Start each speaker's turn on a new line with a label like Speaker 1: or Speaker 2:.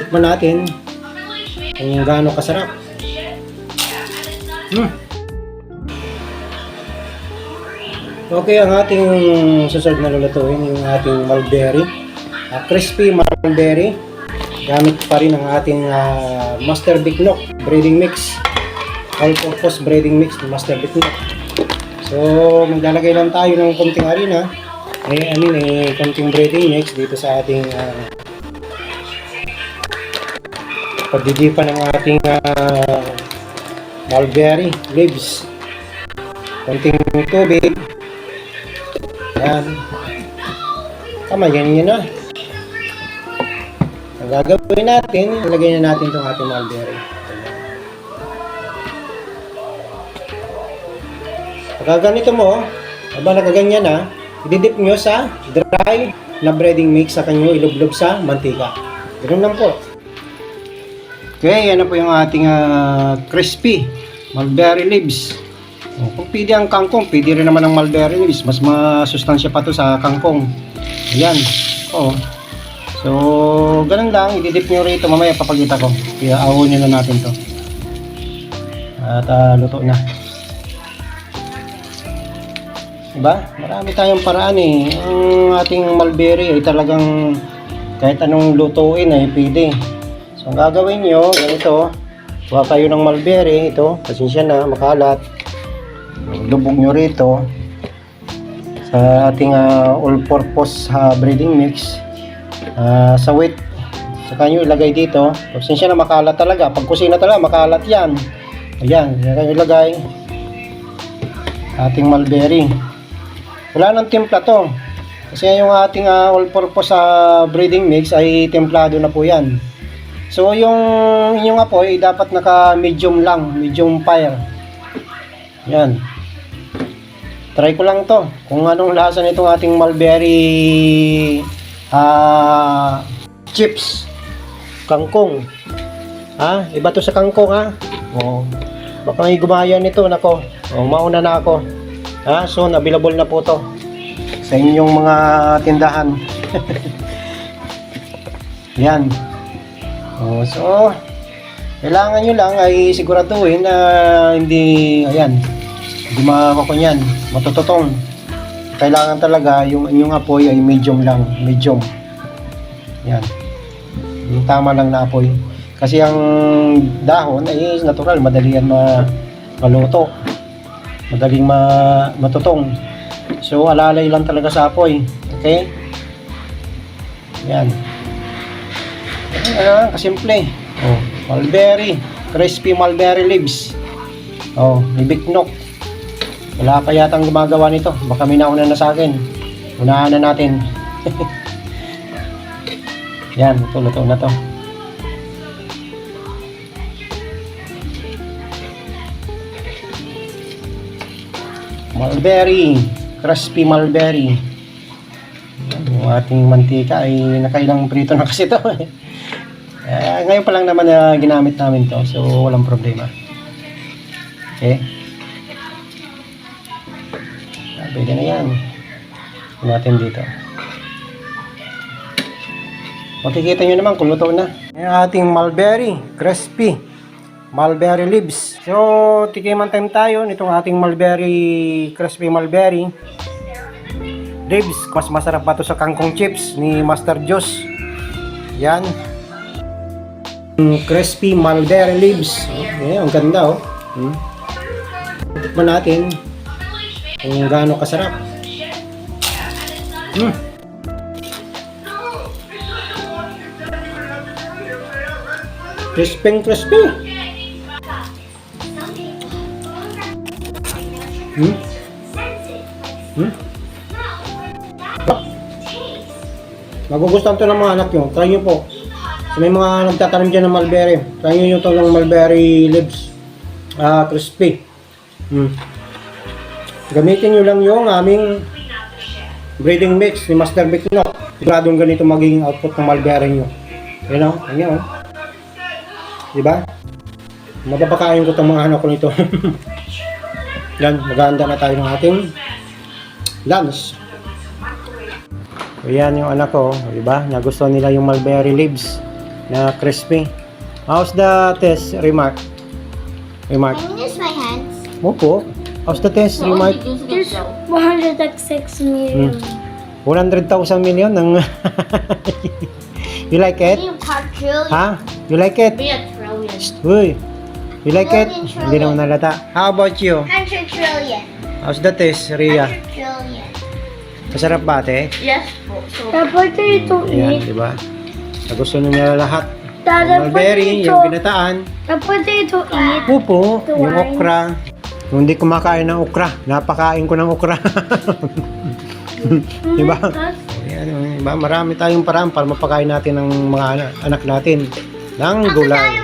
Speaker 1: Tikman natin kung gaano kasarap. Okay, ang ating susunod na lulutuin yung ating mulberry, crispy mulberry. Gamit pa rin ang ating Master Bicknock breading mix, all-purpose breading mix ng Master Bicknock. So maglalagay lang tayo ng konting harina, konting breading mix dito sa ating pagdidipan ng ating mulberry leaves. Konting tubig. Yan. Tama, yan na. Ang gagawin natin, ilagay na natin itong ating mulberry. Pagka ganito mo, habang nakaganyan na, ididip nyo sa dry na breading mix sa kanyo ilublob sa mantika. Ganun lang po. Okay, yan na po yung ating crispy mulberry leaves. Kung pwede ang kangkong, pwede rin naman ang mulberry leaves. Mas masustansya pa to sa kangkong. Ayan. So, ganun lang. Ididip nyo rito. Mamaya papakita ko. Kaya ahonin na natin to. At luto na. Diba? Marami tayong paraan eh. Ang ating mulberry ay talagang kahit anong lutuin ay pwede. So, ang gagawin nyo, ganito. Kuha kayo ng mulberry. Ito, pasensya na, makalat. Lubog nyo rito sa ating all-purpose breading mix. Sa wet, saka nyo ilagay dito. Pasensya na, makalat talaga. Pag kusina talaga, makalat yan. Ayan, ilagay ating mulberry. Wala nang timpla to. Kasi yung ating all-purpose breading mix ay templado na po yan. So yung inyong apoy dapat naka medium lang, medium fire. Yan. Try ko lang to kung anong lasa nitong ating mulberry chips kangkong. Iba to sa kangkong baka may gumaya nito nako. Mauna na ako. Soon available na po to sa inyong mga tindahan. Yan. So kailangan nyo lang ay siguraduhin na hindi matututong. Kailangan talaga yung inyong apoy ay medium lang, medium. Yan. Yung tama lang na apoy. Kasi ang dahon ay natural, madali yan maluto. Madaling matutong. So alalay lang talaga sa apoy. Okay? Yan. Kasimple. Mulberry, crispy mulberry leaves. May Bicknock. Wala pa yatang gumagawa nito. Baka may nauna na sa akin. Unahan na natin. Yan, luto na to. Mulberry, crispy mulberry. Yung ating mantika ay nakailang prito na kasi to. Ngayon pa lang naman na ginamit namin to, so walang problema. Okay. Pwede na yan. Natin dito. Makikita nyo naman kung luto na. Yung ating mulberry, crispy mulberry leaves. So, tikiman time tayo nitong ating mulberry, crispy mulberry leaves. Mas masarap pa to sa kangkong chips ni Master Joss. Yan. Crispy mulberry leaves. Ang ganda Tikman natin kung gaano kasarap. Crispy. Magugustuhan to ng mga anak nyo. Try nyo po. So, may mga nagtatanim dyan ng mulberry. Try nyo yung itong mulberry leaves. Crispy. Gamitin nyo lang yung aming breeding mix ni Master Bicknock. Siguradong ganito magiging output ng mulberry nyo. Ayan diba? Mapapakain ko itong mga anak ko nito. Yan, maghahanda na tayo ng ating lunch. Ayan yung anak ko, diba? Nagustuhan nila yung mulberry leaves. na crispy. How's the taste, Remark? Remark.
Speaker 2: Can you use my hands?
Speaker 1: Opo. How's the taste, Remark?
Speaker 2: There's 106 million.
Speaker 1: 100,000 million ng... You like it?
Speaker 2: Can you count trillion?
Speaker 1: Ha? You like it?
Speaker 2: Be a trillion.
Speaker 1: Uy. You like it?
Speaker 2: Trillion,
Speaker 1: Hindi naman nalata. How about you?
Speaker 2: 100 trillion.
Speaker 1: How's the taste, Ria?
Speaker 2: 100 trillion.
Speaker 1: Masarap ba, ate?
Speaker 2: Yes po. Dapat ito
Speaker 1: Ayan, di ba? Gusto niya lahat.
Speaker 2: Dapat
Speaker 1: Mulberry, yung binataan.
Speaker 2: Dapat ito eat.
Speaker 1: Pupo,
Speaker 2: The
Speaker 1: yung
Speaker 2: wine.
Speaker 1: okra. Kung hindi kumakain ng okra, napakain ko ng okra. Di ba? Ayan, diba? Marami tayong paraan para mapakain natin ng mga anak natin ng gulay.